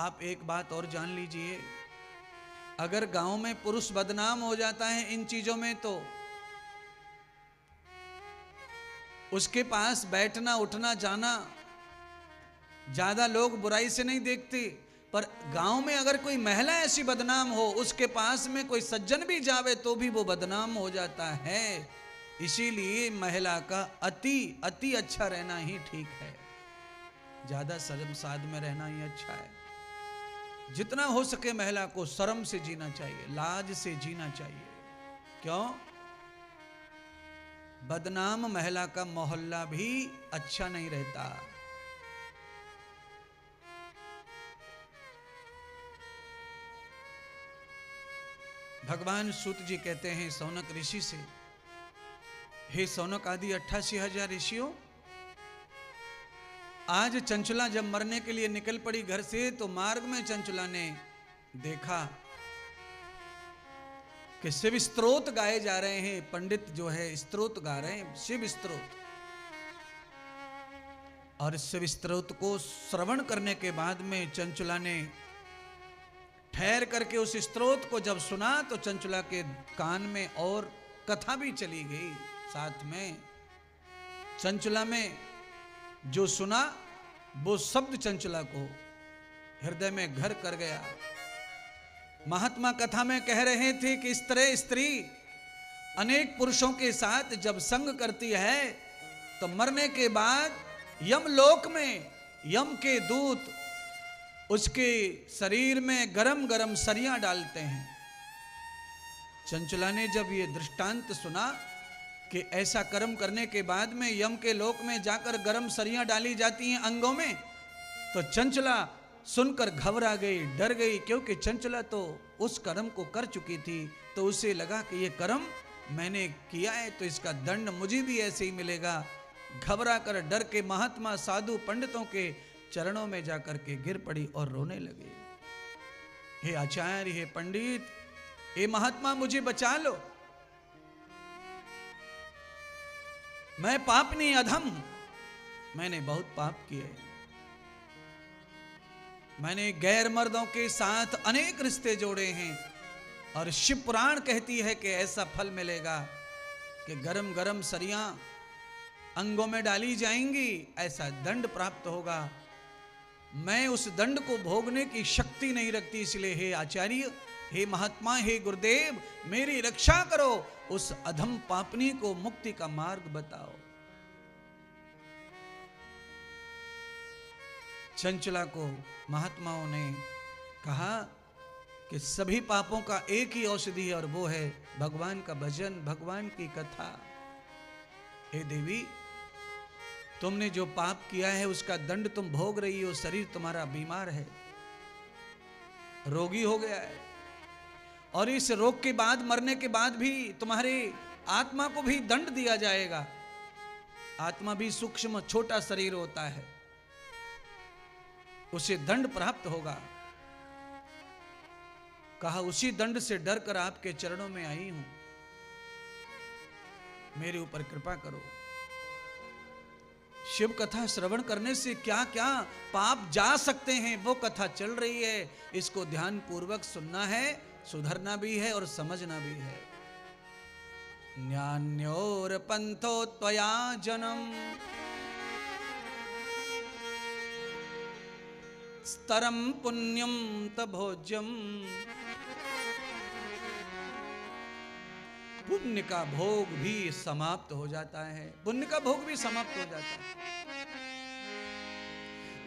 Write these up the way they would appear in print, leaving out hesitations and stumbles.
आप एक बात और जान लीजिए, अगर गांव में पुरुष बदनाम हो जाता है इन चीजों में, तो उसके पास बैठना उठना जाना ज्यादा लोग बुराई से नहीं देखते। पर गांव में अगर कोई महिला ऐसी बदनाम हो, उसके पास में कोई सज्जन भी जावे तो भी वो बदनाम हो जाता है। इसीलिए महिला का अति अति अच्छा रहना ही ठीक है, ज्यादा शर्म साध में रहना ही अच्छा है। जितना हो सके महिला को शर्म से जीना चाहिए, लाज से जीना चाहिए। क्यों? बदनाम महिला का मोहल्ला भी अच्छा नहीं रहता। भगवान सूत जी कहते हैं सौनक ऋषि से, हे सौनक आदि 88,000 ऋषियों, आज चंचला जब मरने के लिए निकल पड़ी घर से, तो मार्ग में चंचला ने देखा कि शिव स्तोत्र गाए जा रहे हैं। पंडित जो है स्तोत्र गा रहे हैं, शिव स्तोत्र। और शिव स्तोत्र को श्रवण करने के बाद में चंचला ने ठहर करके उस स्तोत्र को जब सुना, तो चंचला के कान में और कथा भी चली गई साथ में। चंचला में जो सुना वो शब्द चंचला को हृदय में घर कर गया। महात्मा कथा में कह रहे थे कि इस तरह स्त्री अनेक पुरुषों के साथ जब संग करती है, तो मरने के बाद यमलोक में यम के दूत उसके शरीर में गरम गरम सरियां डालते हैं। चंचला ने जब ये दृष्टांत सुना कि ऐसा कर्म करने के बाद में यम के लोक में जाकर गरम सरियां डाली जाती हैं अंगों में, तो चंचला सुनकर घबरा गई, डर गई, क्योंकि चंचला तो उस कर्म को कर चुकी थी। तो उसे लगा कि ये कर्म मैंने किया है तो इसका दंड मुझे भी ऐसे ही मिलेगा। घबरा कर डर के महात्मा साधु पंडितों के चरणों में जाकर के गिर पड़ी और रोने लगे। हे आचार्य, हे पंडित, हे महात्मा, मुझे बचा लो, मैं पापनी अधम, मैंने बहुत पाप किए। मैंने गैर मर्दों के साथ अनेक रिश्ते जोड़े हैं, और शिव पुराण कहती है कि ऐसा फल मिलेगा कि गरम गरम सरियां अंगों में डाली जाएंगी, ऐसा दंड प्राप्त होगा। मैं उस दंड को भोगने की शक्ति नहीं रखती, इसलिए हे आचार्य, हे महात्मा, हे गुरुदेव, मेरी रक्षा करो, उस अधम पापनी को मुक्ति का मार्ग बताओ। चंचला को महात्माओं ने कहा कि सभी पापों का एक ही औषधि है, और वो है भगवान का भजन, भगवान की कथा। हे देवी, तुमने जो पाप किया है उसका दंड तुम भोग रही हो। शरीर तुम्हारा बीमार है, रोगी हो गया है, और इस रोग के बाद, मरने के बाद भी तुम्हारे आत्मा को भी दंड दिया जाएगा। आत्मा भी सूक्ष्म छोटा शरीर होता है, उसे दंड प्राप्त होगा। कहा उसी दंड से डर कर आपके चरणों में आई हूं, मेरे ऊपर कृपा करो। शिव कथा श्रवण करने से क्या क्या पाप जा सकते हैं, वो कथा चल रही है। इसको ध्यान पूर्वक सुनना है, सुधरना भी है और समझना भी है। न्यान्योर पंथो त्वया जनम स्तरम पुण्यम तभोज्यम। पुण्य का भोग भी समाप्त हो जाता है, पुण्य का भोग भी समाप्त हो जाता है।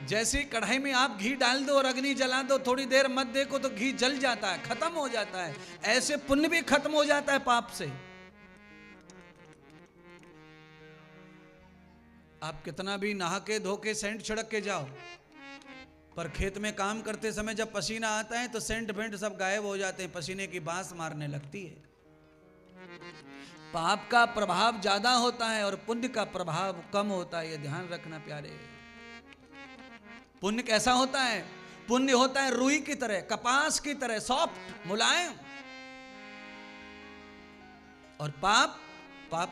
जैसे कढ़ाई में आप घी डाल दो और अग्नि जला दो, थोड़ी देर मत देखो तो घी जल जाता है, खत्म हो जाता है। ऐसे पुण्य भी खत्म हो जाता है पाप से। आप कितना भी नहा के धो के सेंट छिड़क के जाओ, पर खेत में काम करते समय जब पसीना आता है तो सेंट फेंट सब गायब हो जाते हैं, पसीने की बांस मारने लगती है। पाप का प्रभाव ज्यादा होता है और पुण्य का प्रभाव कम होता है, ये ध्यान रखना प्यारे। पुण्य कैसा होता है? पुण्य होता है रुई की तरह, कपास की तरह सॉफ्ट, मुलायम, और पाप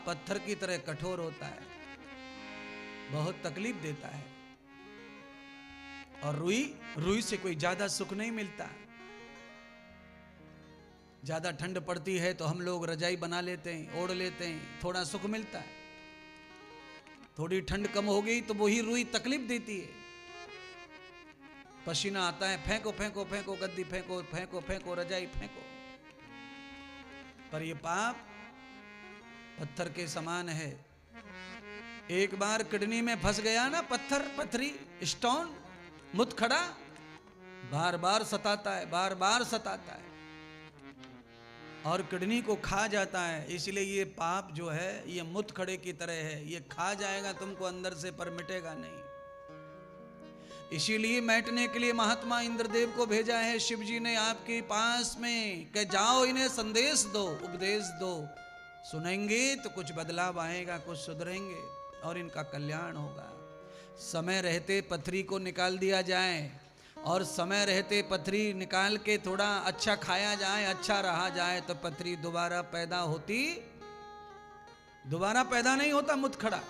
पत्थर की तरह कठोर होता है, बहुत तकलीफ देता है। और रुई से कोई ज्यादा सुख नहीं मिलता। ज्यादा ठंड पड़ती है तो हम लोग रजाई बना लेते हैं, ओढ़ लेते हैं, थोड़ा सुख मिलता है। थोड़ी ठंड कम हो गई तो वही रुई तकलीफ देती है, पसीना आता है, फेंको फेंको फेंको, गद्दी फेंको फेंको फेंको, रजाई फेंको। पर ये पाप पत्थर के समान है। एक बार किडनी में फंस गया ना पत्थर, पथरी, स्टोन, मुतखड़ा, बार बार सताता है, बार बार सताता है और किडनी को खा जाता है। इसलिए ये पाप जो है ये मुतखड़े की तरह है, ये खा जाएगा तुमको अंदर से पर मिटेगा नहीं। इसीलिए मैटने के लिए महात्मा इंद्रदेव को भेजा है शिव जी ने आपके पास में, कि जाओ इन्हें संदेश दो, उपदेश दो, सुनेंगे तो कुछ बदलाव आएगा, कुछ सुधरेंगे और इनका कल्याण होगा। समय रहते पथरी को निकाल दिया जाए और समय रहते पथरी निकाल के थोड़ा अच्छा खाया जाए, अच्छा रहा जाए तो पथरी दोबारा पैदा नहीं होता मुतखड़ा।